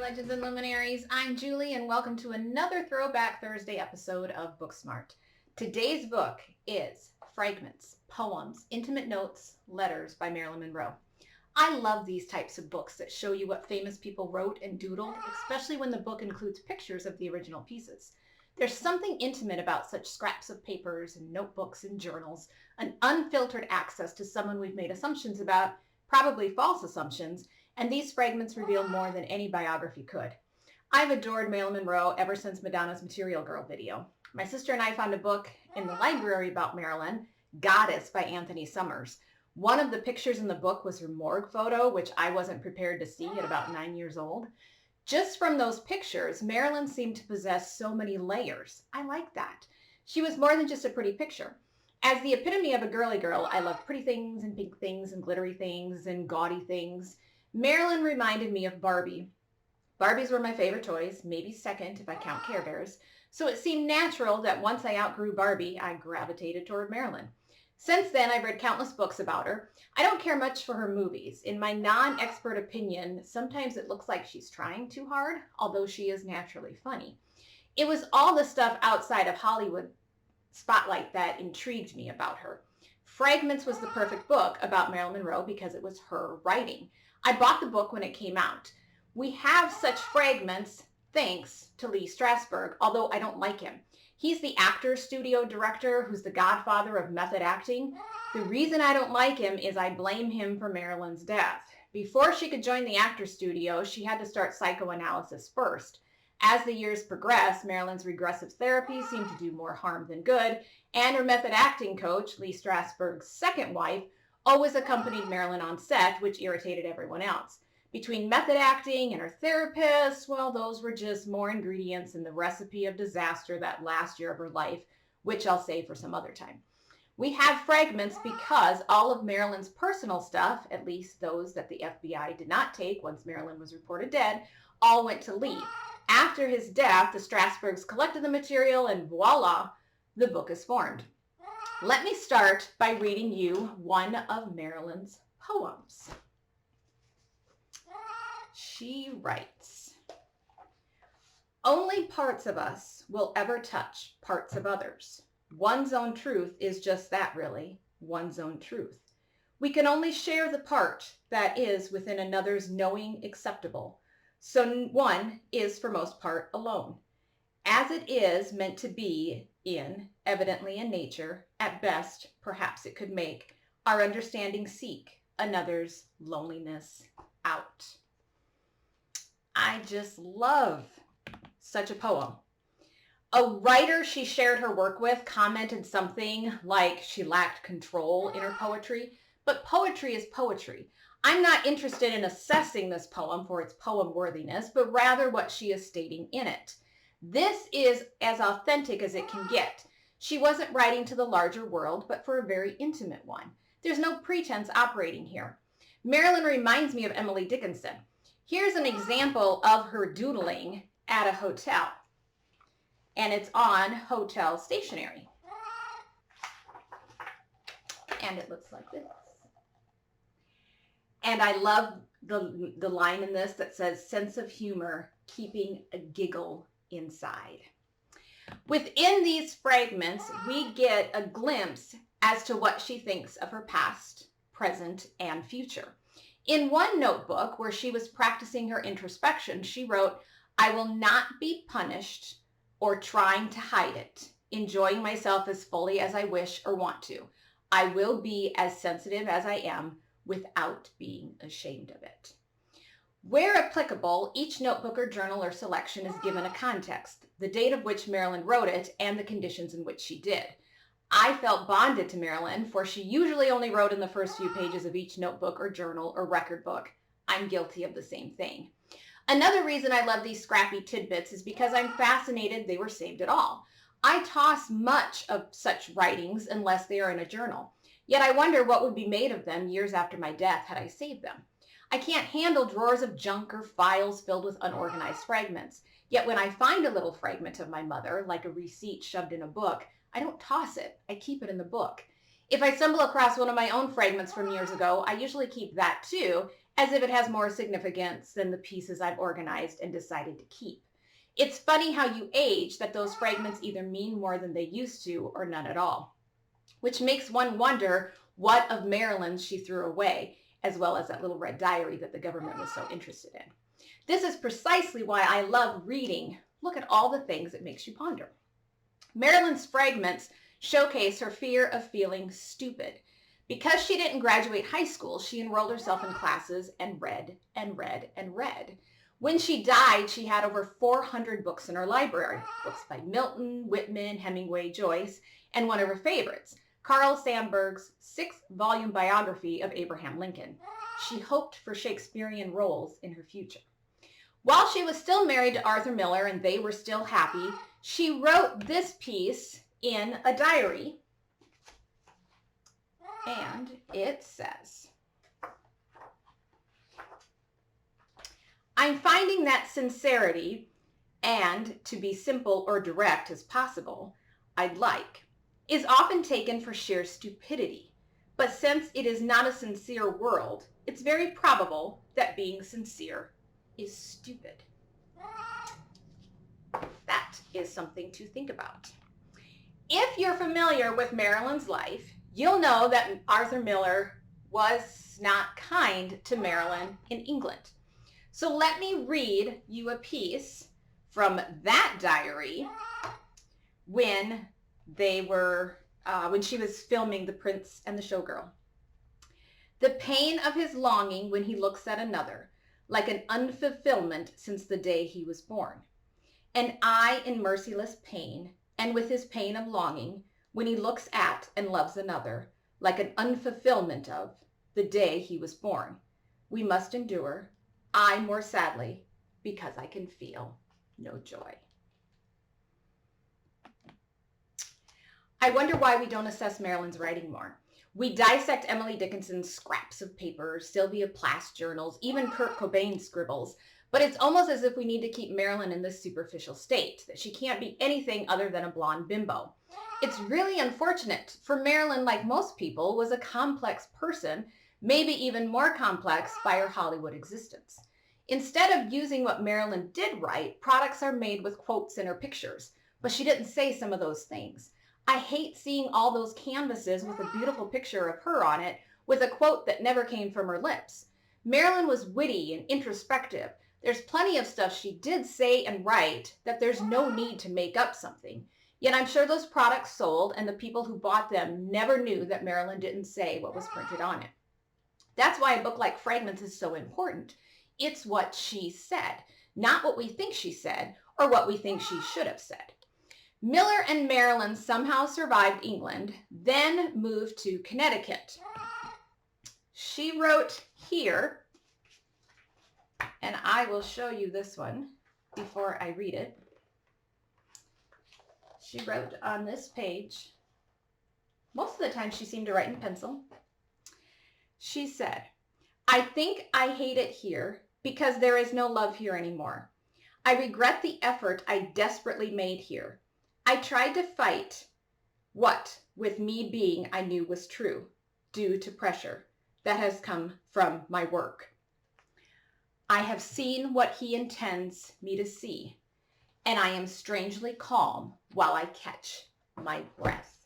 Legends and Luminaries. I'm Julie, and welcome to another Throwback Thursday episode of Booksmart. Today's book is Fragments, Poems, Intimate Notes, Letters by Marilyn Monroe. I love these types of books that show you what famous people wrote and doodled, especially when the book includes pictures of the original pieces. There's something intimate about such scraps of papers and notebooks and journals, an unfiltered access to someone we've made assumptions about, probably false assumptions, and these fragments reveal more than any biography could. I've adored Marilyn Monroe ever since Madonna's Material Girl video. My sister and I found a book in the library about Marilyn, Goddess by Anthony Summers. One of the pictures in the book was her morgue photo, which I wasn't prepared to see at about 9 years old. Just from those pictures, Marilyn seemed to possess so many layers. I like that. She was more than just a pretty picture. As the epitome of a girly girl, I love pretty things and pink things and glittery things and gaudy things. Marilyn reminded me of Barbie. Barbies were my favorite toys, maybe second if I count Care Bears, so it seemed natural that once I outgrew Barbie, I gravitated toward Marilyn. Since then, I've read countless books about her. I don't care much for her movies. In my non-expert opinion, sometimes it looks like she's trying too hard, although she is naturally funny. It was all the stuff outside of Hollywood spotlight that intrigued me about her. Fragments was the perfect book about Marilyn Monroe because it was her writing. I bought the book when it came out. We have such fragments thanks to Lee Strasberg, although I don't like him. He's the actor's studio director who's the godfather of method acting. The reason I don't like him is I blame him for Marilyn's death. Before she could join the actor's studio, she had to start psychoanalysis first. As the years progressed, Marilyn's regressive therapy seemed to do more harm than good, and her method acting coach, Lee Strasberg's second wife, always accompanied Marilyn on set, which irritated everyone else. Between method acting and her therapist, well, those were just more ingredients in the recipe of disaster that last year of her life, which I'll save for some other time. We have fragments because all of Marilyn's personal stuff, at least those that the FBI did not take once Marilyn was reported dead, all went to Lee. After his death, the Strasbergs collected the material and voila, the book is formed. Let me start by reading you one of Marilyn's poems. She writes, "Only parts of us will ever touch parts of others. One's own truth is just that, really, one's own truth. We can only share the part that is within another's knowing acceptable, so one is for most part alone. As it is meant to be evidently in nature, at best, perhaps it could make our understanding seek another's loneliness out." I just love such a poem. A writer she shared her work with commented something like she lacked control in her poetry, but poetry is poetry. I'm not interested in assessing this poem for its poem worthiness, but rather what she is stating in it. This is as authentic as it can get. She wasn't writing to the larger world, but for a very intimate one. There's no pretense operating here. Marilyn reminds me of Emily Dickinson. Here's an example of her doodling at a hotel, and it's on hotel stationery. And it looks like this. And I love the line in this that says, "Sense of humor, keeping a giggle inside." Within these fragments, we get a glimpse as to what she thinks of her past, present, and future. In one notebook where she was practicing her introspection, she wrote, "I will not be punished or trying to hide it, enjoying myself as fully as I wish or want to. I will be as sensitive as I am without being ashamed of it." Where applicable, each notebook or journal or selection is given a context, the date of which Marilyn wrote it, and the conditions in which she did. I felt bonded to Marilyn, for she usually only wrote in the first few pages of each notebook or journal or record book. I'm guilty of the same thing. Another reason I love these scrappy tidbits is because I'm fascinated they were saved at all. I toss much of such writings unless they are in a journal. Yet I wonder what would be made of them years after my death had I saved them. I can't handle drawers of junk or files filled with unorganized fragments. Yet when I find a little fragment of my mother, like a receipt shoved in a book, I don't toss it. I keep it in the book. If I stumble across one of my own fragments from years ago, I usually keep that too, as if it has more significance than the pieces I've organized and decided to keep. It's funny how you age that those fragments either mean more than they used to or none at all, which makes one wonder what of Marilyn's she threw away, as well as that little red diary that the government was so interested in. This is precisely why I love reading. Look at all the things it makes you ponder. Marilyn's fragments showcase her fear of feeling stupid. Because she didn't graduate high school, she enrolled herself in classes and read and read and read. When she died, she had over 400 books in her library. Books by Milton, Whitman, Hemingway, Joyce, and one of her favorites, Carl Sandburg's 6-volume biography of Abraham Lincoln. She hoped for Shakespearean roles in her future. While she was still married to Arthur Miller and they were still happy, she wrote this piece in a diary, and it says, "I'm finding that sincerity, and to be simple or direct as possible, I'd like, is often taken for sheer stupidity. But since it is not a sincere world, it's very probable that being sincere is stupid." That is something to think about. If you're familiar with Marilyn's life, you'll know that Arthur Miller was not kind to Marilyn in England. So let me read you a piece from that diary when she was filming The Prince and the Showgirl. "The pain of his longing when he looks at another, like an unfulfillment since the day he was born. And I in merciless pain, and with his pain of longing, when he looks at and loves another, like an unfulfillment of the day he was born. We must endure, I more sadly, because I can feel no joy." I wonder why we don't assess Marilyn's writing more. We dissect Emily Dickinson's scraps of paper, Sylvia Plath's journals, even Kurt Cobain's scribbles, but it's almost as if we need to keep Marilyn in this superficial state, that she can't be anything other than a blonde bimbo. It's really unfortunate, for Marilyn, like most people, was a complex person, maybe even more complex by her Hollywood existence. Instead of using what Marilyn did write, products are made with quotes in her pictures, but she didn't say some of those things. I hate seeing all those canvases with a beautiful picture of her on it with a quote that never came from her lips. Marilyn was witty and introspective. There's plenty of stuff she did say and write that there's no need to make up something. Yet I'm sure those products sold and the people who bought them never knew that Marilyn didn't say what was printed on it. That's why a book like Fragments is so important. It's what she said, not what we think she said or what we think she should have said. Miller and Marilyn somehow survived England, then moved to Connecticut. She wrote here, and I will show you this one before I read it. She wrote on this page, most of the time she seemed to write in pencil. She said, "I think I hate it here because there is no love here anymore. I regret the effort I desperately made here. I tried to fight what, with me being, I knew was true, due to pressure that has come from my work. I have seen what he intends me to see, and I am strangely calm while I catch my breath."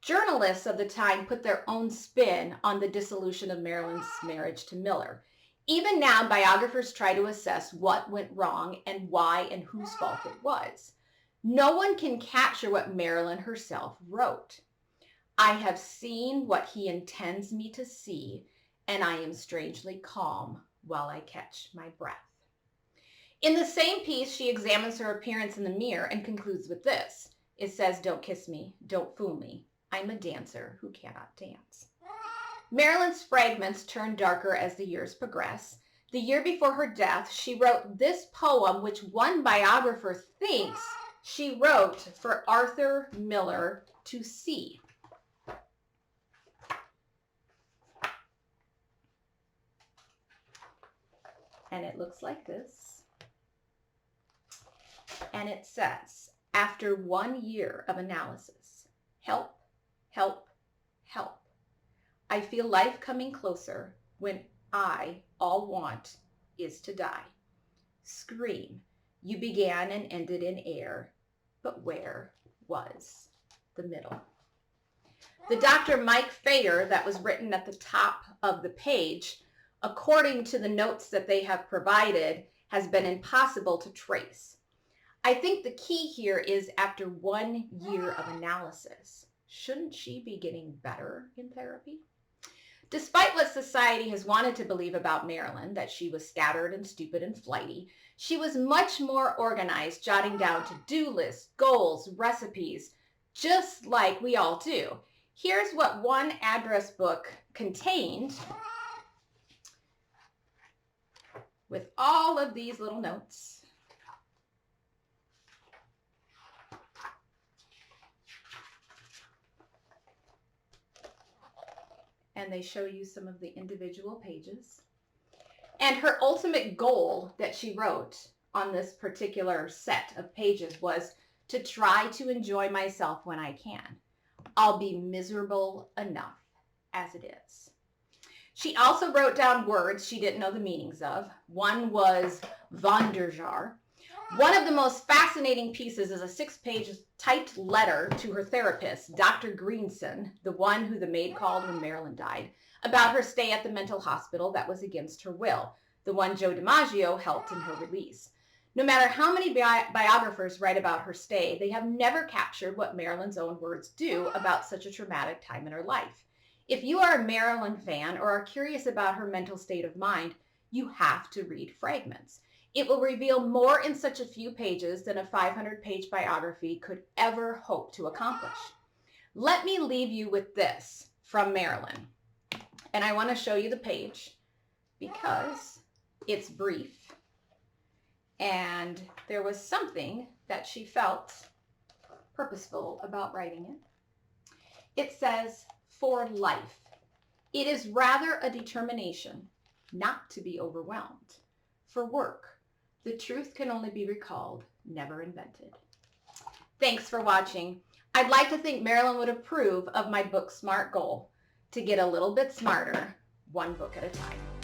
Journalists of the time put their own spin on the dissolution of Marilyn's marriage to Miller. Even now, biographers try to assess what went wrong and why and whose fault it was. No one can capture what Marilyn herself wrote. "I have seen what he intends me to see, and I am strangely calm while I catch my breath." In the same piece, she examines her appearance in the mirror and concludes with this. It says, "Don't kiss me, don't fool me. I'm a dancer who cannot dance." Marilyn's fragments turn darker as the years progress. The year before her death, she wrote this poem, which one biographer thinks she wrote for Arthur Miller to see. And it looks like this. And it says, "After 1 year of analysis, help, help, help. I feel life coming closer when I all want is to die. Scream, you began and ended in air, but where was the middle? The Dr. Mike Fayer that was written at the top of the page, according to the notes that they have provided, has been impossible to trace. I think the key here is after 1 year of analysis, shouldn't she be getting better in therapy? Despite what society has wanted to believe about Marilyn, that she was scattered and stupid and flighty, she was much more organized, jotting down to-do lists, goals, recipes, just like we all do. Here's what one address book contained with all of these little notes. And they show you some of the individual pages. And her ultimate goal that she wrote on this particular set of pages was to try to enjoy myself when I can. I'll be miserable enough as it is. She also wrote down words she didn't know the meanings of. One was Vonderjar. One of the most fascinating pieces is a 6-page typed letter to her therapist, Dr. Greenson, the one who the maid called when Marilyn died, about her stay at the mental hospital that was against her will, the one Joe DiMaggio helped in her release. No matter how many biographers write about her stay, they have never captured what Marilyn's own words do about such a traumatic time in her life. If you are a Marilyn fan or are curious about her mental state of mind, you have to read Fragments. It will reveal more in such a few pages than a 500-page biography could ever hope to accomplish. Let me leave you with this from Marilyn. And I want to show you the page because it's brief. And there was something that she felt purposeful about writing it. It says, for life. It is rather a determination not to be overwhelmed. For work, the truth can only be recalled, never invented. Thanks for watching. I'd like to think Marilyn would approve of my Booksmart goal to get a little bit smarter, one book at a time.